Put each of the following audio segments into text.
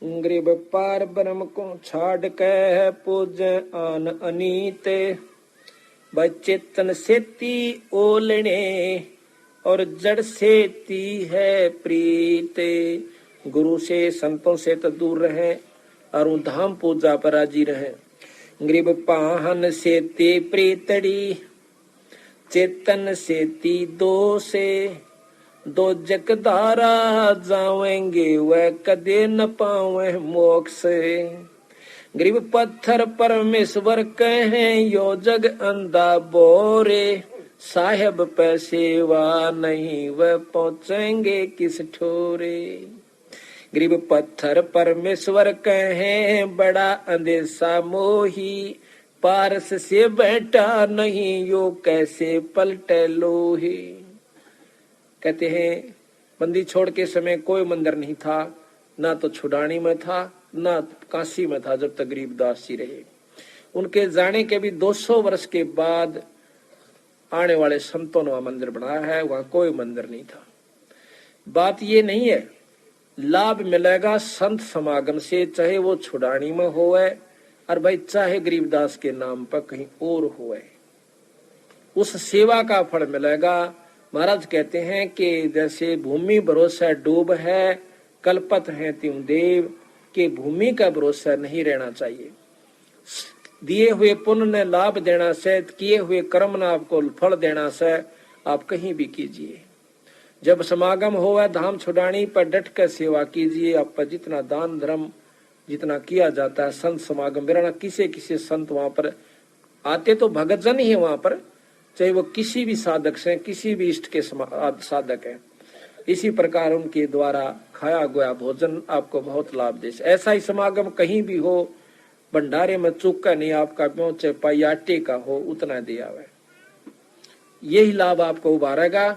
गरीब पार ब्रह्म को छाड़ के पूजे आन अनीते। भाई चेतन सेती ओलने और जड़ सेती है प्रीते। गुरु से संतों से तो दूर रहे और धाम पूजा पर राजी रहे। गरीब पाहन सेती प्रीतड़ी चेतन सेती दो से। दो जगदारा जावेंगे वह कदे न पावे मोक्ष। गरीब पत्थर परमेश्वर कहें यो जग अंधा बोरे। साहेब पे सेवा नहीं वह पहुंचेंगे किस ठोरे। गरीब पत्थर परमेश्वर कहें बड़ा अंदेशा मोही। पारस से बैठा नहीं यो कैसे पलटे लोही। कहते हैं बंदी छोड़ के समय कोई मंदिर नहीं था, ना तो छुड़ानी में था ना काशी में था जब तक गरीबदास जी रहे। उनके जाने के भी 200 वर्ष के बाद आने वाले संतों ने वहां मंदिर बनाया है, वहां कोई मंदिर नहीं था। बात ये नहीं है, लाभ मिलेगा संत समागम से, चाहे वो छुड़ानी में होवे और भाई चाहे गरीबदास के नाम पर कहीं और होवे, उस सेवा का फल मिलेगा। महाराज कहते हैं कि जैसे भूमि भरोसा डूब है, कल्पत है त्यों देव, कि भूमि का भरोसा नहीं रहना चाहिए। दिए हुए पुण्य ने लाभ देना से, किए हुए कर्म ने आपको फल देना से, आप कहीं भी कीजिए। जब समागम होगा धाम छुड़ानी पर डट कर सेवा कीजिए। आप पर जितना दान धर्म जितना किया जाता है, संत समागम मेरा किसी किसी संत वहां पर आते तो भगत जन ही है वहां पर, चाहे वो किसी भी साधक से, किसी भी इष्ट के साधक है। इसी प्रकार उनके द्वारा खाया गया भोजन आपको बहुत लाभ दे। ऐसा ही समागम कहीं भी हो, भंडारे में चूका नहीं आपका पहुंचे, पाई आटे का हो उतना दे आवे। यही लाभ आपको उभारेगा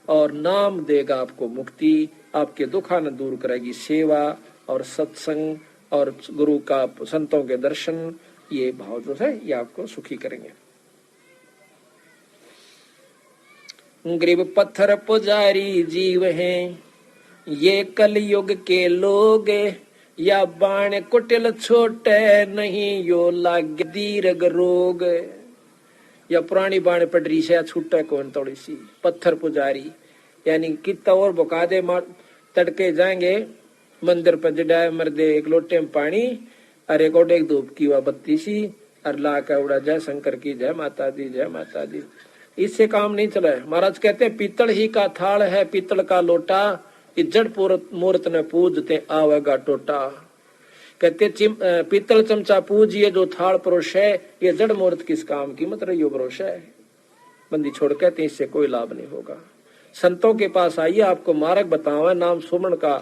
और नाम देगा आपको मुक्ति, आपके दुखा न दूर करेगी सेवा और सत्संग और गुरु का संतों के दर्शन। ये भाव जो है ये आपको सुखी करेंगे। गरीब पत्थर पुजारी जीव हैं ये कलयुग के लोग। या बाण कुटिल छोटे नहीं यो लाग दीर्घ रोग। या पुरानी बाण पडरी से छूटे कौन थोड़ी सी। पत्थर पुजारी यानी कितना और बुका दे, तड़के जाएंगे मंदिर पर जड़ाए मर दे एक लोटे में पानी और एक और एक धूप की वह बत्ती सी और ला कर उड़ा जय शंकर की जय माता दी जय माता दी। इससे काम नहीं चला है। महाराज कहते हैं पीतल ही का थाल है पीतल का लोटा, इज्जत मूर्त ने पूजते आवेगा टोटा। कहते पीतल चमचा पूजिए जो थाल परोश है, ये जड़ मूर्त किस काम की मत रही भरोसा है। बंदी छोड़ कहते इससे कोई लाभ नहीं होगा। संतों के पास आइए, आपको मार्ग बतावे, नाम सुमरण का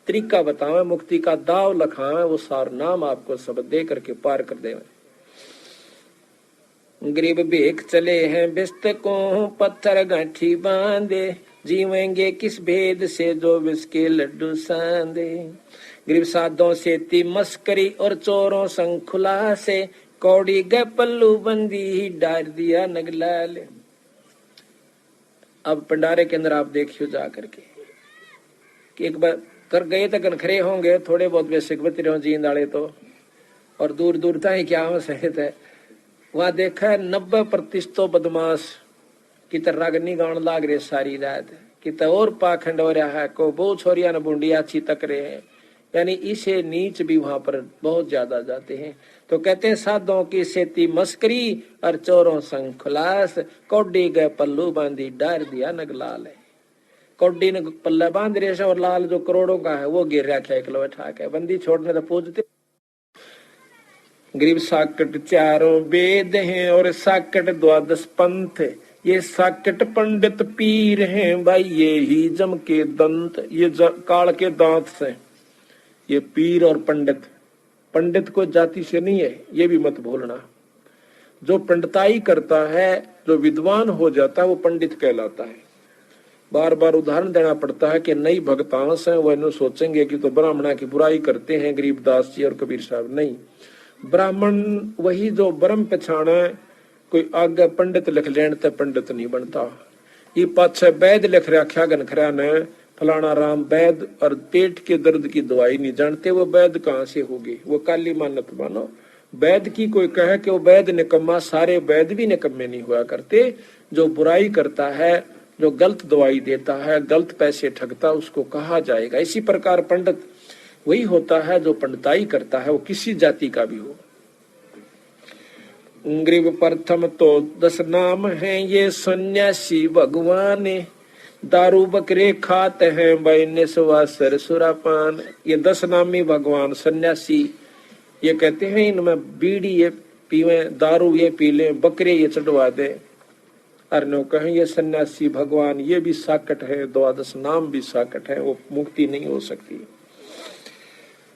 तरीका बतावे, मुक्ति का दाव लखावे, वो सार नाम आपको सब दे करके पार कर देवे। गरीब भेख चले हैं बिस्त को पत्थर गांठी बांधे। जीवेंगे किस भेद से जो विष के लड्डू सांदे। गरीब साधों से ती मस्करी और चोरों संग खुला से। कौड़ी गए पल्लू बंदी ही डार दिया नगलाल। अब भंडारे के अंदर आप देखियो जा करके कि एक बार कर गए तक खड़े होंगे थोड़े बहुत बेसिक बती रहो जींद आले तो, और दूर दूर तक क्या हो सहित है। वहां देखा है 90% बदमाश की तरह रागनी गाउन लाग रहे सारी रात, कि और पाखंड हो रहा है, को बहु छोरिया न बूंडिया अच्छी तक रहे हैं। यानी इसे नीच भी वहां पर बहुत ज्यादा जाते हैं। तो कहते हैं साधों की सेती मस्करी और चोरों संग खुलास। कौडी गए पल्लू बांधी डार दिया नगलाल है। कौडी ने पल्ला बांध रहे और लाल जो करोड़ों का है वो गिर रहा है किलो ठाक है। बंदी छोड़ने तो पूजते। गरीब साकट चारों वेद हैं और साकट द्वादश पंथ। ये साकट पंडित पीर हैं भाई ये ही जम के दंत। ये काल के दांत से ये पीर और पंडित। पंडित को जाति से नहीं है, ये भी मत भूलना। जो पंडिताई करता है, जो विद्वान हो जाता है वो पंडित कहलाता है। बार बार उदाहरण देना पड़ता है कि नई भक्तांश है वह सोचेंगे कि तो ब्राह्मणा की बुराई करते हैं गरीबदास जी और कबीर साहब। नहीं, ब्राह्मण वही जो ब्रह्म पछाणे। कोई आगे पंडित लिख लेने तो पंडित नहीं बनता। ये पाछे वैद लिख रखा गनखरा ने फलाना राम वैद, और पेट के दर्द की दवाई नहीं जानते, वो वैद कहाँ से होगी? वो काली मानत मानो। वैद की कोई कहे कि वो वैद निकम्मा, सारे वैद भी निकम्मे नहीं हुआ करते। जो बुराई करता है, जो गलत दवाई देता है, गलत पैसे ठगता, उसको कहा जाएगा। इसी प्रकार पंडित वही होता है जो पंडिताई करता है, वो किसी जाति का भी हो। ग्रीव प्रथम तो 10 नाम हैं ये सन्यासी भगवान, दारू बकरे खाते हैं बैने सवासर सुरापान। ये 10 नामी भगवान सन्यासी, ये कहते हैं इनमें बीड़ी ये पीवे, दारू ये पी ले, बकरे ये चढ़वा दे। अर्नो कहें ये सन्यासी भगवान, ये भी साकट है, 12 नाम भी साकट है, वो मुक्ति नहीं हो सकती।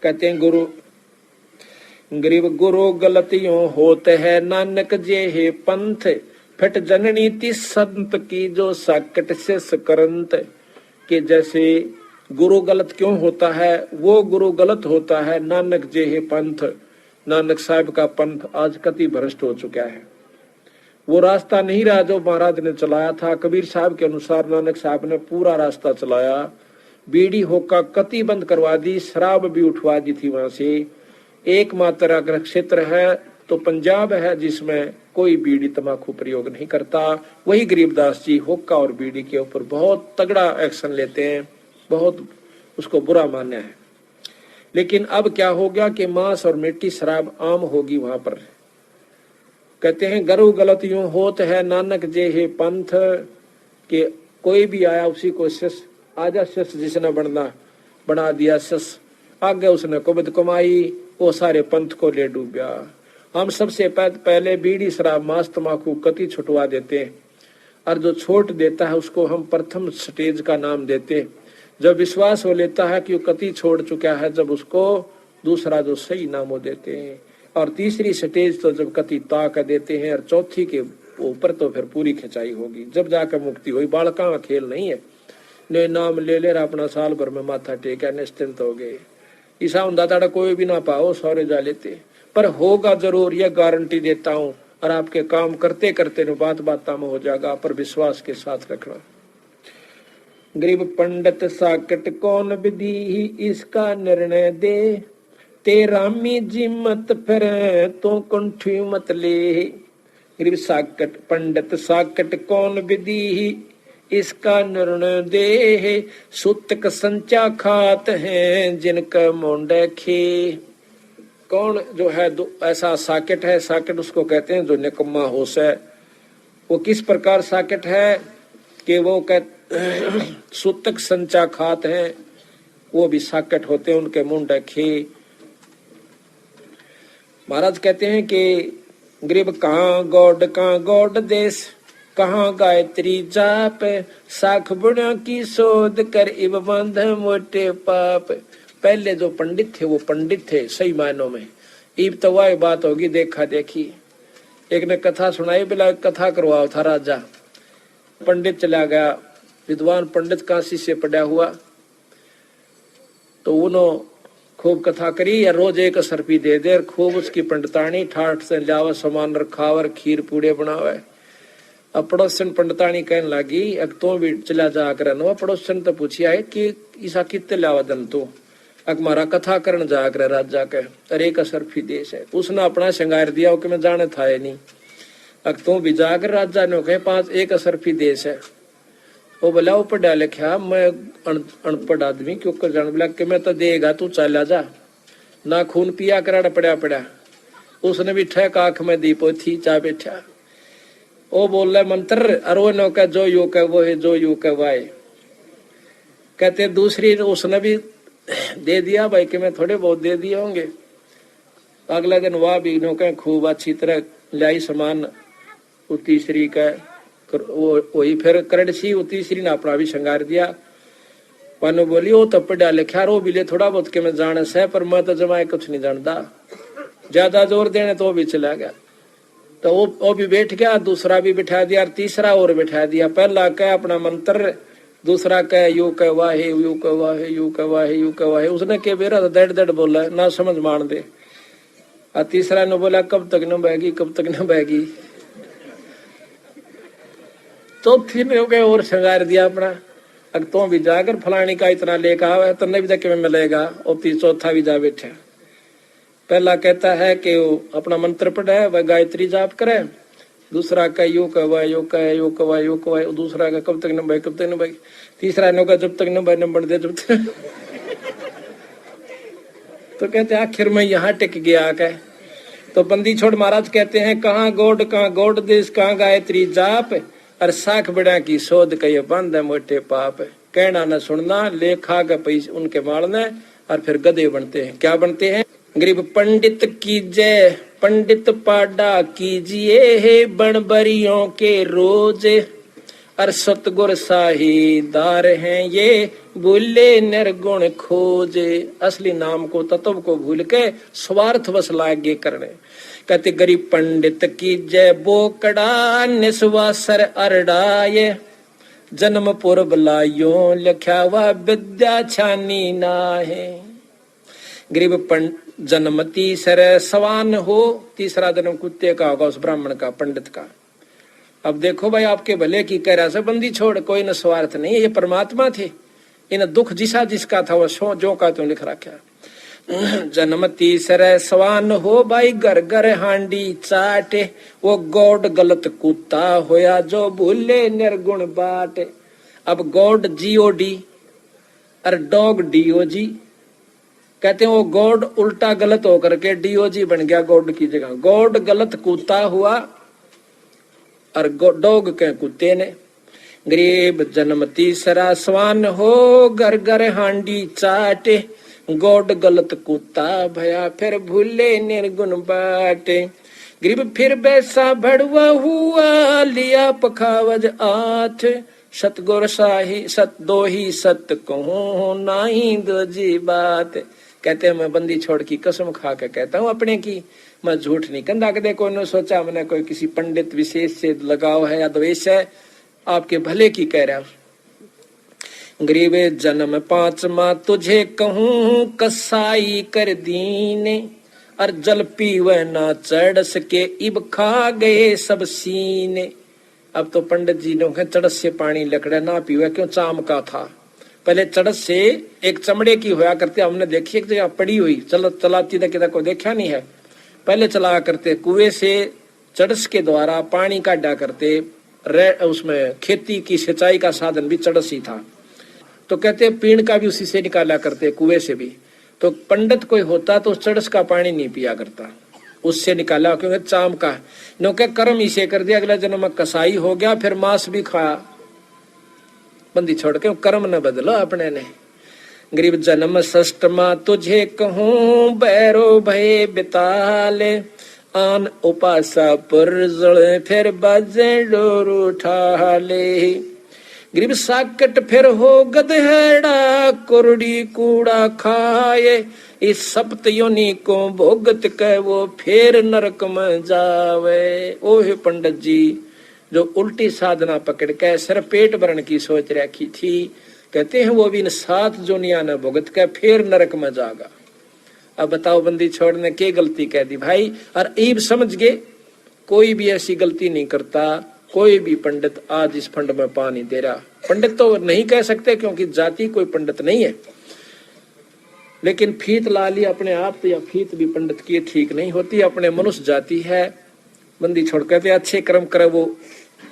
कहते हैं गुरु गरीब गुरु गलतियों होते है नानक जे हे पंथ, फट जननी ती संत की जो साकट से सकरंत। के जैसे गुरु गलत क्यों होता है? वो गुरु गलत होता है नानक जे हे पंथ, नानक साहब का पंथ आज कति भ्रष्ट हो चुका है। वो रास्ता नहीं रहा जो महाराज ने चलाया था। कबीर साहब के अनुसार नानक साहब ने पूरा रास्ता चलाया, बीड़ी होका कति बंद करवा दी, शराब भी उठवा दी थी वहां से। एकमात्र अगर क्षेत्र है तो पंजाब है जिसमें कोई बीड़ी तंबाकू प्रयोग नहीं करता। वही गरीबदास जी हुक्का और बीड़ी के ऊपर बहुत तगड़ा एक्शन लेते हैं, बहुत उसको बुरा मान्य है। लेकिन अब क्या हो गया कि मांस और मिट्टी शराब आम होगी वहां पर। कहते हैं गरु गलत यूं होत है नानक जे हे पंथ, के कोई भी आया उसी को शिष्य, आजा शिष्य जिसने बना दिया शिष्य, आगे उसने कुबद कमाई, वो सारे पंथ को ले डूबया। हम सबसे पहले बीड़ी शराब मांस तंबाकू कति छुटवा देते हैं, और जो छोड़ देता है उसको हम प्रथम स्टेज का नाम देते। जब विश्वास हो लेता है कि वो कति छोड़ चुका है, जब उसको दूसरा जो सही नाम वो देते हैं, और तीसरी स्टेज तो जब कति ताक देते हैं, और चौथी के ऊपर तो फिर पूरी खिंचाई होगी, जब जाकर मुक्ति हुई। बालका का खेल नहीं है, ने नाम ले ले अपना साल भर में माथा टेका निश्चिंत हो गए। ईसा दादा कोई भी ना पाओ सौरे जा लेते, पर होगा जरूर, यह गारंटी देता हूं। और आपके काम करते करते न बात में हो जाएगा, पर विश्वास के साथ रखना। गरीब पंडित साकट कौन विधि इसका निर्णय दे, ते रामी जी मत फिर तो कुंठी मत ले। गरीब साकट पंडित साकट कौन विधि इसका निर्णय दे, सुतक संचा खात हैं जिनका मुंडे खे। कौन जो है ऐसा साकेट है? साकेट उसको कहते हैं जो निकम्मा होश है। वो किस प्रकार साकेट है कि वो सुतक संचा खात हैं, वो भी साकेट होते हैं, उनके मुंडे खे। महाराज कहते हैं कि गरीब कहाँ गौड देश, कहाँ गायत्री जाप, साख बुढ़िया की शोध कर इब बंध मोटे पाप। पहले जो पंडित थे वो पंडित थे सही मायनों में, इब तो वह बात होगी देखा देखी। एक ने कथा सुनाई, बिला कथा करवाओ था राजा। पंडित चला गया, विद्वान पंडित काशी से पढ़ा हुआ, तो उन्होंने खूब कथा करी, या रोज एक सरपी दे दे, खूब उसकी पंडितानी ठाठ से लावा, सामान रखावर, खीर पूड़े बनावे। अब पड़ोसन पंडितानी कहने लगी, अब तो भी चला जा कर। पड़ोसन तो पूछिया है कि ईसा कितने लावा दन तू? अग मारा कथा करन जा कर राजा के, अरे एक असरफी देश है। उसने अपना श्रृंगार दिया कि मैं जाने था नहीं। अग तो भी जाकर राजा ने कहे 5 एक असरफी देश है। वो बोला वो पढ़ा लिखा, मैं अनपढ़ आदमी क्यों कर जान। बोला कि मैं तो देगा तू चला जा, ना खून पिया कर पड़ा। उसने भी ठहक आंख में दी पोथी चा बैठा। वो बोल रहा मंत्र, अरो नो का जो यू का वो है, जो यू का वाय। कहते दूसरी उसने भी दे दिया भाई कि मैं थोड़े बहुत दे दिए होंगे। अगला दिन वह भी नो का खूब अच्छी तरह लाई सामान। वो तीसरी का वही फिर करड़सी, वो तीसरी ने अपना भी श्रृंगार दिया। पानो बोली वो तो पढ़ा लिखा रो भी ले थोड़ा बहुत के मैं जाने से, पर मैं तो जमाए कुछ नहीं जानता। ज्यादा जोर देने तो वो भी चला गया। तो वो भी बैठ गया, दूसरा भी बिठा दिया, और तीसरा और बिठा दिया। पहला कह अपना मंत्र, दूसरा कह यू कह वाहे, यू कह वाहे, यू कह वाहे, यू कह वाहे। उसने के बेरा तो दड़ दड़ बोला, ना समझ मान दे। और तीसरा ने बोला कब तक न बहेगी, कब तक न बहेगी। चौथी ने हो गया और श्रृंगार दिया अपना। अगर तो भी जाकर फलानी का इतना लेकर आवे तो नहीं भी जाके में मिलेगा। और चौथा भी जा बैठे। पहला कहता है कि वो अपना मंत्र पढ़े, वह गायत्री जाप करे। दूसरा का यो कवा यो कह यो कवा यो कवा। दूसरा का कब तक न भाई कब तक न भाई। तीसरा नो का जब तक न भाई नंबर दे जब तक। तो कहते आखिर में यहाँ टिक गया कह। तो बंदी छोड़ महाराज कहते हैं कहाँ गोड देश कहाँ गायत्री जाप। और साख बड़ा की शोध कही बंद है मोटे पाप। कहना न सुनना ले खा के पैसे उनके मारने। और फिर गधे बनते हैं। क्या बनते हैं? गरीब पंडित की जय पंडित पाडा कीजिए हे बनबरियों के रोज। और सतगुर साहीदार हैं ये भूले निर्गुण खोजे। असली नाम को तत्व को भूल के स्वार्थ बस लागे करने। कहते गरीब पंडित की जय बोकड़ा निस्वासर अरडाए। जन्म पूर्व लायो लख्या वा विद्या छानी ना है। गरीब जन्म तीसर सवान हो। तीसरा जन्म कुत्ते का होगा उस ब्राह्मण का पंडित का। अब देखो भाई आपके भले की कह रहा से बंदी छोड़ कोई न स्वार्थ नहीं। ये परमात्मा थे। इन दुख जिसा जिसका था वो जो का तो लिख रखा। जन्म तीसर सवान हो भाई घर घर हांडी चाटे। वो गॉड गलत कुत्ता होया जो भूले निर्गुण बाटे। अब गॉड GOD और डॉग DOG। कहते हैं वो गॉड उल्टा गलत होकर के DOG बन गया गॉड की जगह। गॉड गलत कुत्ता हुआ और डॉग के कुत्ते ने। गरीब जन्म तीसरा स्वान हो घर घर हांडी चाटे। गॉड गलत कुत्ता भया फिर भूले निर्गुण बाटे। गरीब फिर बैसा भड़वा हुआ लिया पखावज आठ। सतगुर साही सत दो ही सत कहूं नाही दो जी बात। कहते हैं मैं बंदी छोड़ की कसम खा के कहता हूँ अपने की मैं झूठ नहीं कंधा कदे कोई ने सोचा मैंने कोई किसी पंडित विशेष से लगाव है या द्वेष है। आपके भले की कह रहा। गरीब जन्म पांचवा तुझे कहूं कसाई कर दीने। और जल पीवे ना चढ़ सके इब खा गए सब सीने। अब तो पंडित जी ने चढ़स से पानी लकड़ा ना पीवे क्यों चाम का था। पहले चढ़स से एक चमड़े की होया करते हमने देखी एक जगह पड़ी हुई चलाती था किधर को देखा नहीं है। पहले चला करते कुएं से चढ़स के द्वारा पानी काटा करते। उसमें खेती की सिंचाई का साधन भी चढ़स ही था। तो कहते पीण का भी उसी से निकाला करते कुएं से भी। तो पंडित कोई होता तो चढ़स का पानी नहीं पिया करता उससे निकाला क्योंकि चाम का नो के कर्म इसे कर दिया। अगला जन्म में कसाई हो गया फिर मांस भी खाया। बंदी छोड़ के कर्म न बदलो अपने ने। गरीब जन्म षष्ठमा तुझे कहूं बैरो भय बिताले। आन उपासा पर जड़ फिर बजे डोर उठा ले। गरीब साकट फिर हो गधेड़ा कुरड़ी कूड़ा खाए। इस सप्त योनि को भोगत कह वो फिर नरक में जावे। ओहे पंडित जी जो उल्टी साधना पकड़ के सिर पेट भरण की सोच रखी थी। कहते हैं वो भी इन 7 जोनिया न भुगत के फिर नरक में जागा। अब बताओ बंदी छोड़ने की गलती कह दी भाई। और ईब समझ गए कोई भी ऐसी गलती नहीं करता। कोई भी पंडित आज इस फंड में पानी दे रहा। पंडित तो नहीं कह सकते क्योंकि जाति कोई पंडित नहीं है। लेकिन फीत ला ली अपने आप तो या फीत भी पंडित की ठीक नहीं होती। अपने मनुष्य जाति है। बंदी छोड़ कहते अच्छे कर्म करे वो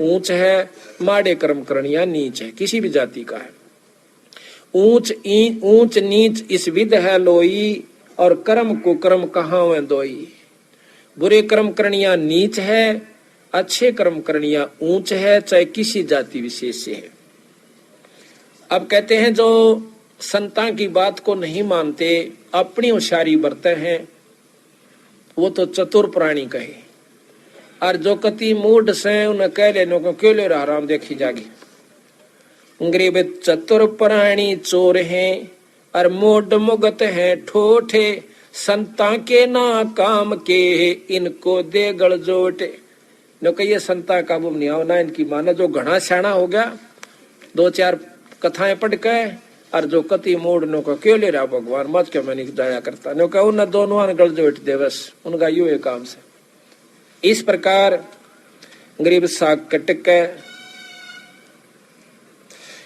ऊंच है। माड़े कर्म करनिया नीच है। किसी भी जाति का है। ऊंच नीच इस विध है लोई। और कर्म को कर्म कहाँ में दोई। बुरे कर्म करनिया नीच है। अच्छे कर्म करनिया ऊंच है चाहे किसी जाति विशेष से है। अब कहते हैं जो संतां की बात को नहीं मानते अपनी होशियारी बरते हैं वो तो चतुर प्राणी कहे। और जो कति मूड से उन्हें कह लेने को क्यों ले रहा राम देखी जागी। गरीब चतुर प्राणी चोर हैं और मोड मुगत है ठोठे। संता के ना काम के इनको दे गड़जोटे। नो कहिए संता काबू नहीं आओ ना इनकी माना। जो घना स्याणा हो गया 2-4 कथाएं पढ़ के और जो कति मोड़ नो का क्यों ले रहा भगवान मत क्यों मैं नहीं जाया करता। नो कहूं न दोनों गड़जोट दे बस उनका यू है काम से। इस प्रकार गरीब साग कटक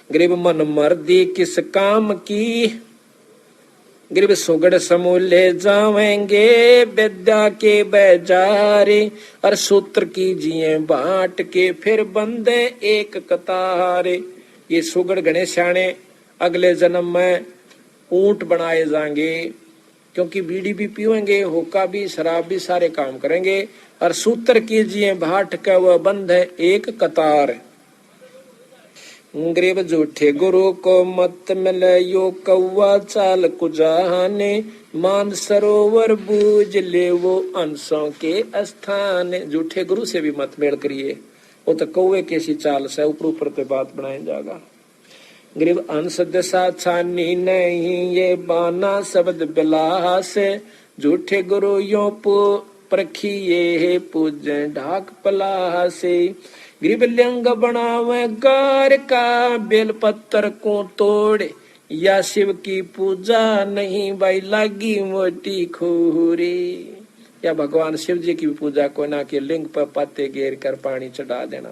गरीब मन मर्दी किस काम की, गरीब सुगड़ समूह ले जावेंगे विद्या के बाजारे, और सूत्र कीजिए बांट के फिर बंदे एक कतारे। ये सुगड़ गणे श्याणे अगले जन्म में ऊंट बनाए जाएंगे, क्योंकि बीड़ी भी पीवेंगे, हुक्का भी, शराब भी, सारे काम करेंगे। और सूत्र कीजिए बांट के वह बंधे एक कतार। गरीब झूठे गुरु को मत मिले यो कौवा चाल कुजाने, मान सरोवर बूझ ले वो अंशों के स्थान। झूठे गुरु से भी मत मेल करिए, वो तो कौवे कैसी चाल से ऊपर ऊपर पे बात बनाया जाएगा। गरीब अंश दशा छानी नहीं ये बाना शब्द बिलास, झूठे गुरु यो परखिए पूज ढाक पलासे। गरीब लिंग बनावे गार का बेल पत्थर को तोड़े, या शिव की पूजा नहीं भाई लागी मोटी खोरी। या भगवान शिव जी की पूजा को ना के लिंग पर पत्ते घेर कर पानी चढ़ा देना।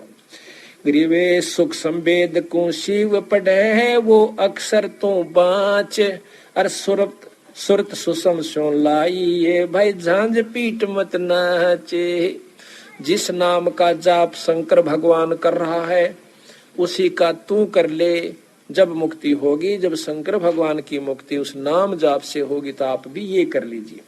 गरीबे सुख संवेद को शिव पढ़े वो अक्षर तो बाँच, और सुरत सुसम सो लाइए भाई झांझ पीठ मत नाचे। जिस नाम का जाप शंकर भगवान कर रहा है उसी का तू कर ले, जब मुक्ति होगी, जब शंकर भगवान की मुक्ति उस नाम जाप से होगी तो आप भी ये कर लीजिए।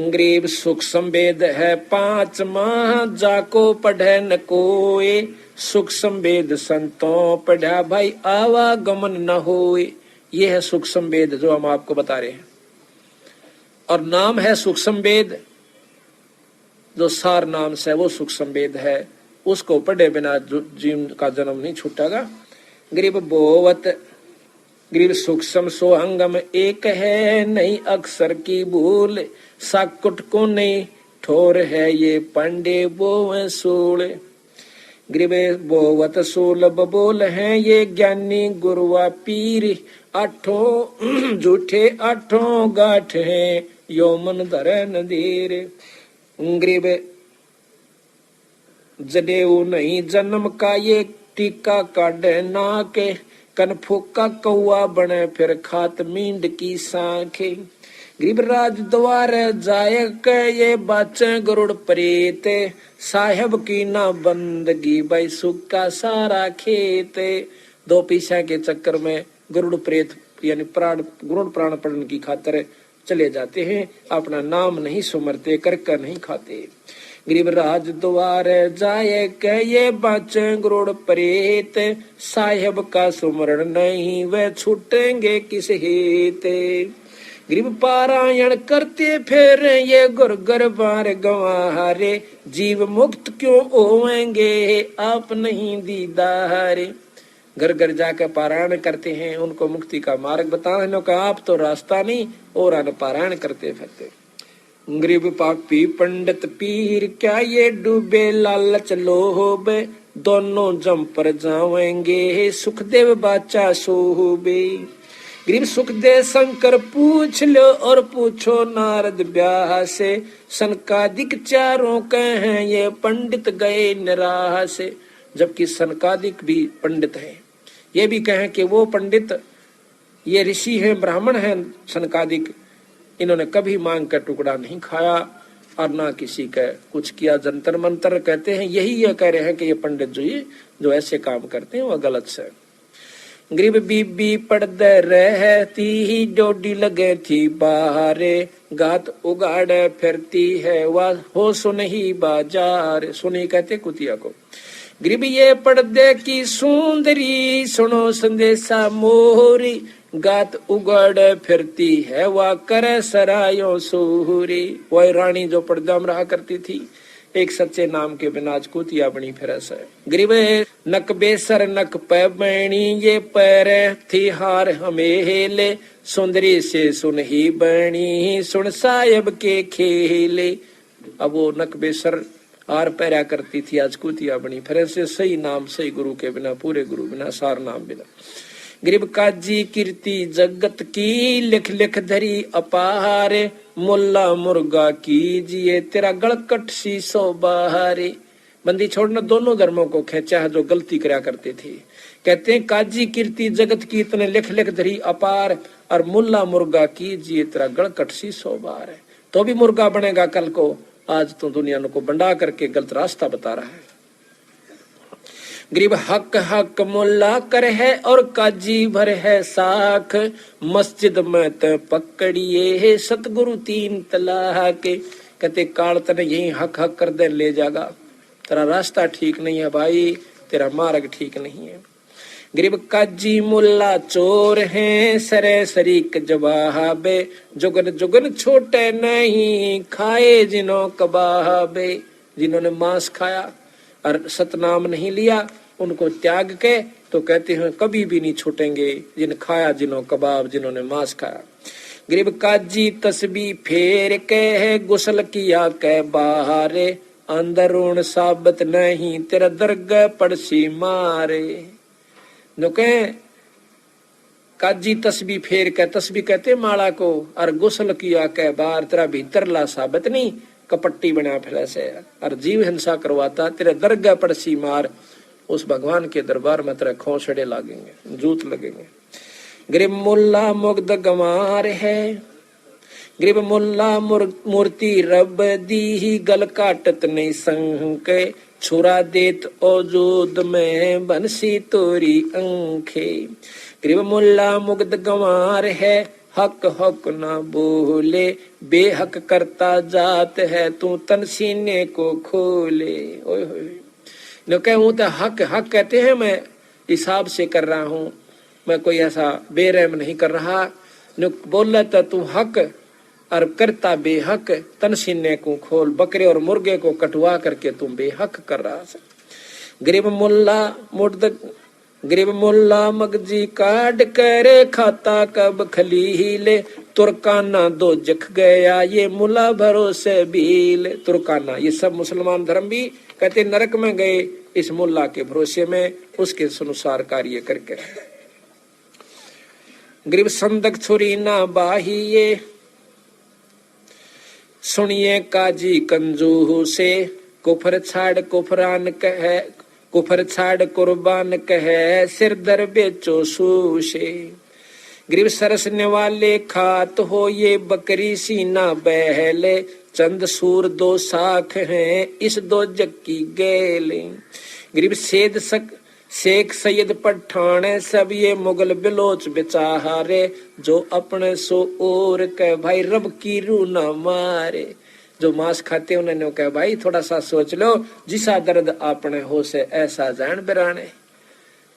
गरीब सुख संवेद है 5 माह जाको पढ़े न कोए, सुख संवेद संतों पढ़ा भाई आवागमन न होए। ये है सुख संवेद जो हम आपको बता रहे हैं, और नाम है सुख संवेद, जो सार नाम से वो सुख संवेद है, उसको पढ़े बिना जीव का जन्म नहीं छूटेगा। गरीब बोवत गरीब सूक्ष्म सोहंगम एक है नहीं अक्षर की भूल, साकुट को नहीं ठोर है ये पंडे बोवे सूल। गरीब बोवत सूलब बोल है ये ज्ञानी गुरुआ पीर, आठों झूठे आठों गाठ है यो मन धरे नदीर। गरीब जडेऊ नहीं जन्म का ये टीका काढ़े ना के, कन फूका कौआ बने फिर खात मींड की सांखे। गरीब राज द्वार जाय के ये बाचे गरुड़ प्रेत, साहेब की ना बंदगी भाई सुक्का सारा खेत। 2 पैसा के चक्कर में गरुड़ प्रेत यानी गरुड़ प्राण पड़ने की खातिर चले जाते हैं, अपना नाम नहीं सुमरते, कर नहीं खाते। गरीब राज द्वार जाए के ये बाचे गरुड़ प्रेत, साहेब का सुमरण नहीं वे छूटेंगे किस हेते। गरीब पारायण करते फिर ये गुरगर बार गंवारे, जीव मुक्त क्यों होवेंगे आप नहीं दीदारे। घर घर जाकर पारायण करते हैं, उनको मुक्ति का मार्ग बताने का आप तो रास्ता नहीं और पारायण करते फिरते। गरीब पापी पंडित पीर क्या ये डूबे लालच लोभे, दोनों जम पर जावेंगे सुखदेव बाचा सोबे। गरीब सुखदेव शंकर पूछ लो और पूछो नारद ब्याह से, सनकादिक चारों कहें ये पंडित गए निराह से। जबकि सनकादिक भी पंडित है, ये भी कहें कि वो पंडित ये ऋषि हैं, ब्राह्मण हैं सनकादिक, इन्होंने कभी मांग का टुकड़ा नहीं खाया और ना किसी का कुछ किया। जंतर मंतर कहते हैं, यही ये कह रहे हैं कि ये पंडित जो ऐसे काम करते हैं वह गलत से। गरीब बीबी पड़दे रहती ही डोडी लगे थी बाहरे, गात उगाड़े फिरती है वह हो सुनही बाजार। सुनी कहते कुतिया को। गरीब ये पर्दे की सुंदरी सुनो संदेशा मोहरी, गात उगड़ फिरती है वह करे सरायों सोहरी। वह रानी जो पर्दा में रहा करती थी, एक सच्चे नाम के बिना आज कुतिया बनी फिरस है। गरीब नक बेसर नक पैबणी ये पैर थी हार हमेले, सुंदरी से सुन ही बणी सुन साहेब के खेले। अब वो नक बेसर हार पैरा करती थी, आज कुतिया बनी फिर से। सही नाम सही गुरु के बिना, पूरे गुरु बिना, सार नाम बिना। गरीब काजी कीर्ति जगत की लिख लिख धरी अपारे, मुल्ला मुर्गा कीजिए तेरा गलकट शीशो बहारे। बंदी छोड़ना दोनों धर्मों को खेचा है जो गलती करा करते थे। कहते हैं काजी कीर्ति जगत की इतने लिख लिख धरी अपार, और मुल्ला मुर्गा की जी तेरा गण कटसी 100 बार है। तो भी मुर्गा बनेगा कल को, आज तो दुनिया को बंडा करके गलत रास्ता बता रहा है। गरीब हक हक मुल्ला कर है और काजी भर है साख, मस्जिद में तो पकड़िए है सतगुरु 3 तलाक। कहते काल तने यही हक हक कर दे ले जागा, तेरा रास्ता ठीक नहीं है भाई, तेरा मार्ग ठीक नहीं है। गरीब काजी मुल्ला चोर हैं सरे शरीक जवाबे, जुगन जुगन छोटे नहीं खाए जिन्हों कबाबे। जिन्होंने मांस खाया और सतनाम नहीं लिया, उनको त्याग के तो कहते हैं कभी भी नहीं छूटेंगे। जिन खाया जिन्हों कबाब, जिन्होंने मांस खाया। गरीब काजी तस्बी फेर के है गुसल किया के बाहरे, अंदरून साबत नहीं तेरा दरगाह पड़सी मारे। जो कहे काजी तस्बी फेर के, तस्बी कहते माला को, और गुसल किया के बाहर तेरा भीतर ला साबत नहीं, कपट्टी बना फिर से और जीव हिंसा करवाता तेरे दरगाह पड़सी मार। उस भगवान के दरबार में तेरे खोसड़े लगेंगे, जूत लगेंगे। गरीब मुल्ला मुग्ध गंवार है, गरीब मुल्ला मूर्ति रब दी ही गल काटत नहीं संक, छुरा देत औजूद में बंसी तोरी अंखे। गरीब मुल्ला मुग्ध गंवार है, हक हक ना बोले, बेहक करता जात है तू तन सीने को खोले। ओए होए न कहूं तो हक हक कहते हैं, मैं हिसाब से कर रहा हूं, मैं कोई ऐसा बेरहम नहीं कर रहा। न बोला तो तू हक और करता बेहक, तन सीने को खोल। बकरे और मुर्गे को कटवा करके तुम बेहक कर रहा है। गरीब मुल्ला मुर्द गरीब मुल्ला मगजी काट करे, खाता कब खलीले, तुर्काना दो जख गया ये मुल्ला भरोसे भील। तुर्काना ये सब मुसलमान धर्म भी कहते नरक में गए इस मुल्ला के भरोसे में, उसके अनुसार कार्य करके। गरीब संदक छुरी ना बाहिए, सुनिए काजी कंजूह से, कुफर छाड़ कुफरान कहे, कुफर छाड़ कुर्बान कहे, सिर दर बेचो सूशे। गरीब सरसने वाले खात हो ये बकरी सीना बहले, चंद सूर 2 साख हैं इस 2 जग की गेले। गरीब सेद शेख सैयद पठान सब ये मुगल बिलोच बेचारे, जो अपने सो और कह भाई रब की रूह ना मारे। जो मांस खाते उन्होंने कहा भाई थोड़ा सा सोच लो, जिसा दर्द आपने हो से ऐसा जान बिराने।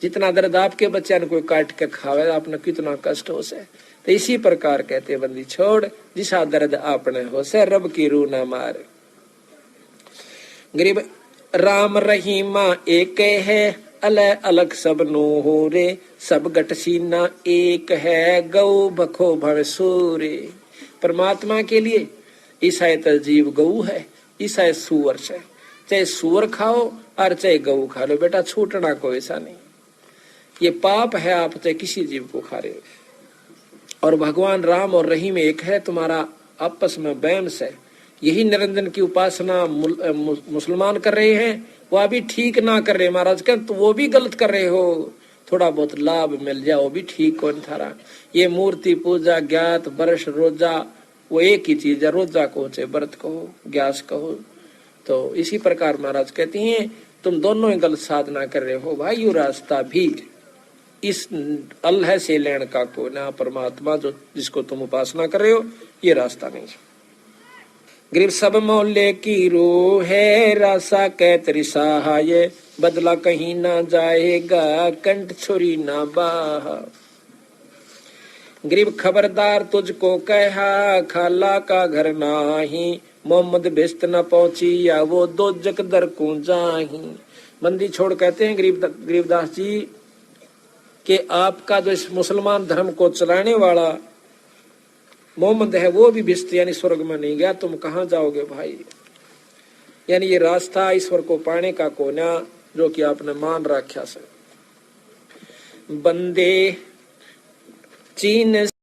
जितना दर्द आपके बच्चे ने कोई काट के खावे आपने कितना कष्ट हो से, तो इसी प्रकार कहते बंदी छोड़, जिसा दर्द आपने हो से रब की रूह ना मारे। गरीब राम रहीमा एक है, अलग अलग सब नो रे, सब गट सीना एक है, गौ भखो भव सूरे। परमात्मा के लिए ईसाई तो जीव गऊ है, ईसाई सुअर है। चाहे सुअर खाओ और चाहे गऊ खा लो बेटा, छूटना कोई ऐसा नहीं। ये पाप है आप चाहे किसी जीव को खा रहे हो। और भगवान राम और रहीम एक है, तुम्हारा आपस में वहम है। यही निरंजन की उपासना मुसलमान कर रहे हैं, वह भी ठीक ना कर रहे महाराज कहते, तो वो भी गलत कर रहे हो। थोड़ा बहुत लाभ मिल जाए वो भी ठीक कौन थारा। ये मूर्ति पूजा ज्ञात वर्ष रोजा वो एक ही चीज है, रोजा कहो चाहे व्रत कहो ग्यास कहो। तो इसी प्रकार महाराज कहती हैं तुम दोनों ही गलत साधना कर रहे हो भाई। यू रास्ता भी इस अल्लाह से लेने का को ना, परमात्मा जो जिसको तुम उपासना कर रहे हो ये रास्ता नहीं। गरीब सब मोहल्ले की रो है, रासा कैतरी सहाय, बदला कहीं ना जाएगा कंठ छुरी ना बाहा। गरीब खबरदार तुझको कहा, खाला का घर नाही, मोहम्मद बेस्त न पहुंची या वो 2 जक दर को जाही। बंदी छोड़ कहते हैं गरीबदास जी कि आपका जो इस मुसलमान धर्म को चलाने वाला मोहम्मद है वो भी भिस्त यानी स्वर्ग में नहीं गया, तुम कहाँ जाओगे भाई। यानी ये रास्ता ईश्वर को पाने का कोना जो कि आपने मान रखा से। बंदे चीन